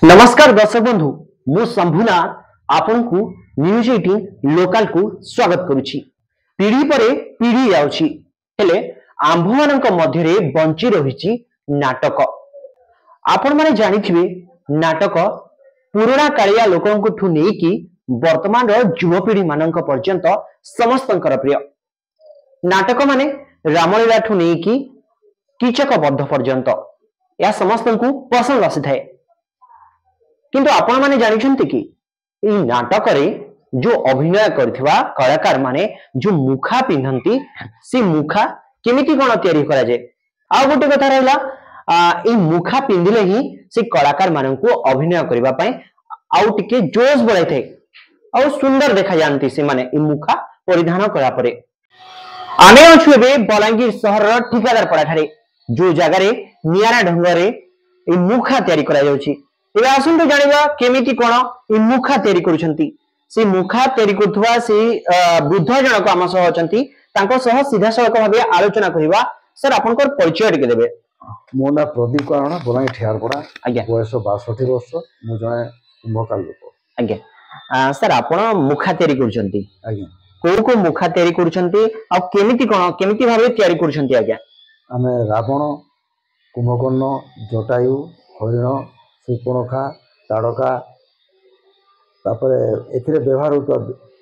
नमस्कार दर्शक बंधु मु शंभुनाथ आपन को न्यूज 18 लोकल को स्वागत करुछि। पीढ़ी परे पीढ़ी जाउछि हेले आंभ मानक मध्य रे बंची रहिछि नाटक। आपण माने जानिथिबे नाटक पुराना कालिया लोकन ठु नै कि वर्तमान रो युवपीढ़ी मानक पर्यंत समस्तंकर प्रिय नाटक माने रामलीला ठु नै कि कीचक बद्ध पर्यंत या समस्तन को पसंद आसी थाए। किंतु आपण माने जानिछन्ति कि ई नाटक रे जो अभिनय करथिबा कलाकार माने जो मुखा पिंधंती से मुखा केमिति कोन तयारी करा जाय। आ गोटे कथा रहला ई मुखा पिंधिले ही से कलाकार मानन को अभिनय करबा पय आउ टिके जोश बढ़ाई थे आउ सुंदर देखा जानती से माने ई मुखा परिधान करा परे। आमे अछु एबे बलांगीर शहर रो ठिकादार पड़ा ठारे जो जगह रे नियारा ढंग रे ई मुखा तयारी करा जाउची। एबे आसुन तो जानिबा केमिति कोन ई मुखा तयारी करूछंती। से मुखा तयारी करथुवा से बुद्ध जनक आम सह अछंती तांको सह सीधा सळक भाबे आलोचना करिबा। सर आपनकर परिचय टिके देबे। मो ना प्रदीप कारणा बलांगीर ठियारपड़ा आज्ञा बयस 62 वर्ष मु जने कुंभकाल लोक। आज्ञा सर आपण मुखा तयारी करूछंती आज्ञा को मुखा तयारी करूछंती आ केमिति कोन केमिति भाबे तयारी करूछंती। आज्ञा आमे रावण कुंभकर्ण जटायु हरिण सुपर्णखा ताड़का तापर एथिरे व्यवहार होता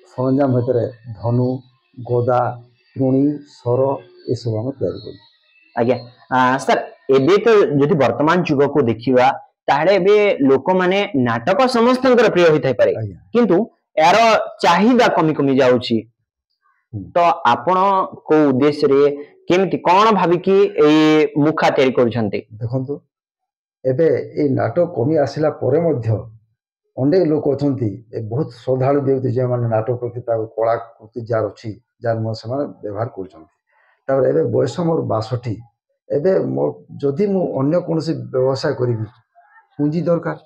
सरंजाम भितर धनु गदा त्रुणी सर ए सब हम तैयारी करू। आज्ञा सर एबे तो जदि वर्तमान युग को देखिबा ताळे एबे लोक माने नाटक समस्तंकर प्रिय होई थाई पारे किंतु यार चाहिदा कमी कमी जाउची। तो आपण को उद्देश्य रे केमिति कोन भाबी कि ए मुखा तयारी करूछंती। देखंतु एबे ए नाटक कमी आसिला परे मध्य अनेक लोक अछंती ए बहुत श्रद्धालु व्यक्ति जे माने नाटक प्रति ता कला कृति जार अछि जार म समान व्यवहार करूछंती। तापर एबे बयस मोर 62 एबे मोर जदि मु अन्य कोनसी व्यवसाय करिवि पूंजी दरकार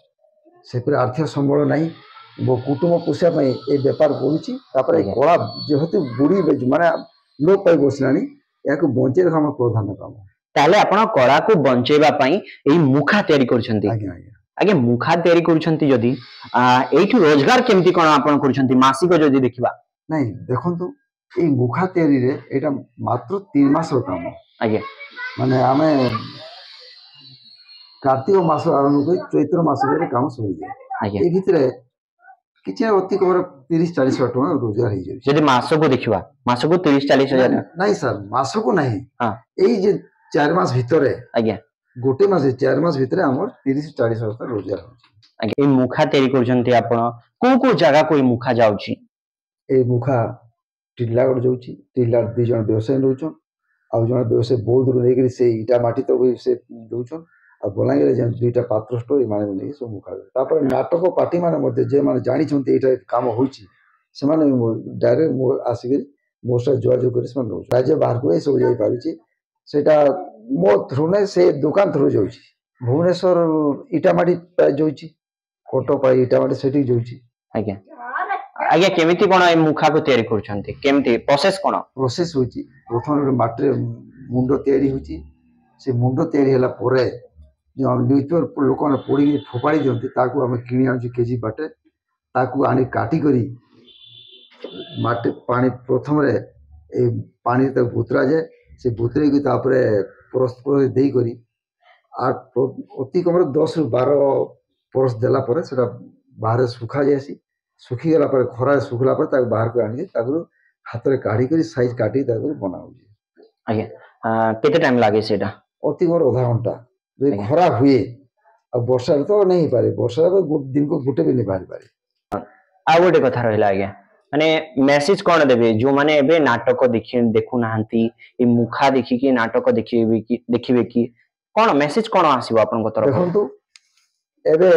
से पर आर्थिक संबल नाही मो कुटुंब पोषा पई ए व्यापार करूची। तापर ए कला जेहेतु बुडी माने लोक पाई बसलानी याको बंचे रखा हम प्रधान काम ताले आपण कला को बंचेबा पई एई मुखा तयारी करूछंती। आज्ञा आज्ञा आगे मुखा तयारी करूछंती जदि एठु रोजगार केमिति कोन आपण करूछंती मासिक जदि देखिबा। नहीं देखंतु ए मुखा तयारी रे एटा मात्र 3 मास रो काम। आगे माने आमे कार्तिक मास आरंभ कर चैत्र मास रे काम सही जाय। आगे ए भितरे किछ अति कमर 30-40 हजार टका रोजगार हो जाय। जदि मास को देखिबा मास को 30-40 हजार नहीं सर मास को नहीं हां एई जे 4 मास भितरे आगे गोटे मास 4 मास भितरे हमर 30-40 हजार रोजगार हो। आगे ए मुखा तयारी करूछंती आपण को जगह कोई मुखा जाउची। ए मुखा टिल्लागड़ जाउची टिल्ला 2 जन व्यवसाय रहउछन आ जन व्यवसाय बहुत दूर लेकरी से इटा माटी तो से दउछन आ बलांगीर जे 2टा पात्र स्टोरी माने नै सब मुखा तापर नाटक पार्टी माने मध्ये जे माने जानि छन्ते एटा काम होउची से माने डायरेक्ट मो आसी मो से जोगाजोग करि से राज्य बाहर को सब जाई पारुची सेटा मो थ्रू ने से दुकान थ्रू जाउची भुवनेश्वर इटा माटी जाउची कोटो पा इटा माटी सेठी जाउची। आज्ञा आज्ञा केमिति कोन ए मुखा को तयारी करूछंती केमिति प्रोसेस होची प्रथम माटी मुंडो तयारी होची से मुंडो तयारी हला परे जो न्यूज़पेपर लोक ने पड़ी फोपाड़ी दियंती ताकू हम किनि आनु केजी बाटे ताकू आनी काटी करी माटी पानी प्रथम रे ए पानी त बुतरा जाए से बुतरे की तापरे परस्पर देई करी आ अति कमर 10 रु 12 परस देला परे सेटा बाहर सुखा जायसी सुखी गला पर खरा सुखला पर ताकू बाहर को आनी ताकू हाथ रे काढी करी साइज काटी ताकू बनाउजी। आज्ञा केते टाइम लागे सेटा अति कमर आधा घंटा जे खरा हुए आ वर्षा तो नहीं पारे वर्षा दिन को गुटे भी नहीं पारे। आ गोटे कथा रहला आज्ञा माने मेसेज कोन देबे जो माने एबे नाटक देखु नाहंती ए मुखा देखि कि नाटक देखिबे कि कोन मेसेज कोन आसीबो आपन को तरफ। देखंतु एबे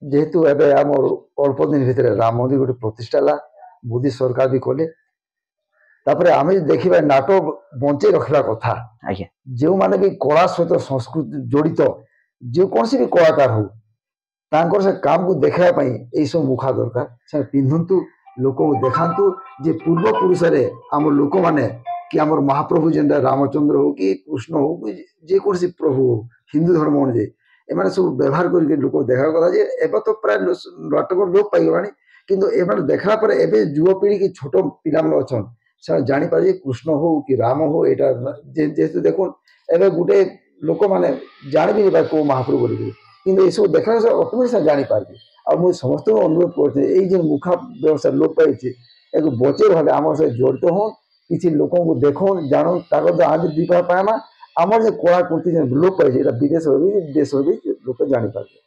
जेहेतु एबे हमर अल्प दिन भितर राम मंदिर गोटे प्रतिष्ठा ला मोदी सरकार भी कोले तापरे आमे देखिबा नाटक बंचे रखला कथा आज्ञा जो माने भी कला सहित संस्कृति जड़ित जो कौन सी भी कलाकार हो तांकर से काम को देखा यही सब मुखा दरकार से पिंधंतु लोक को देखांतु जे पूर्व पुरुष रे आम लोक माने कि आम महाप्रभु जेनटा रामचंद्र हो कि कृष्ण हो जे कौन सी प्रभु हो हिंदू धर्म अनुଯାयୀ एमाने सब व्यवहार करके लोक देखा कथा जे एबे तो प्राय नाटक लोप पाइगलानी किंतु एमाने देखला पर एबे युवपीढ़ी की छोट पिला मन अछन से जानि पारे कृष्ण हो कि राम हो एटा जेहेतु देखुन एबे गुटे लोक माने जानि भी नहीं को महाप्रभु बोली किंतु ए सब देखला से ऑटोमेटिक से जानि पारबे आ मु समस्त अनुरोध करते ए जे मुखा व्यवसाय लोप पाइছে एक बचे रहले आम से जड़ित हो किसी लोक को देखो जानो ताको आदि दीपा पाएमा आमर जे कलाकृति जे लोप पाइছে एटा विदेश हो भी देश हो भी लोक जानि पारबे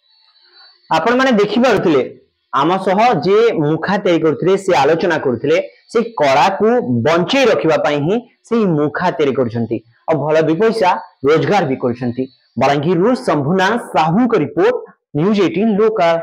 आपण माने देखि पारुथिले आम सह जे मुखा तैयारी करथिले से आलोचना करथिले से कला को बंचै रखिबा पई ही से मुखा तैयारी करछंती और भल भी पैसा रोजगार भी करछंती। बलांगीर शंभुनाथ साहू का रिपोर्ट न्यूज 18 लोकल।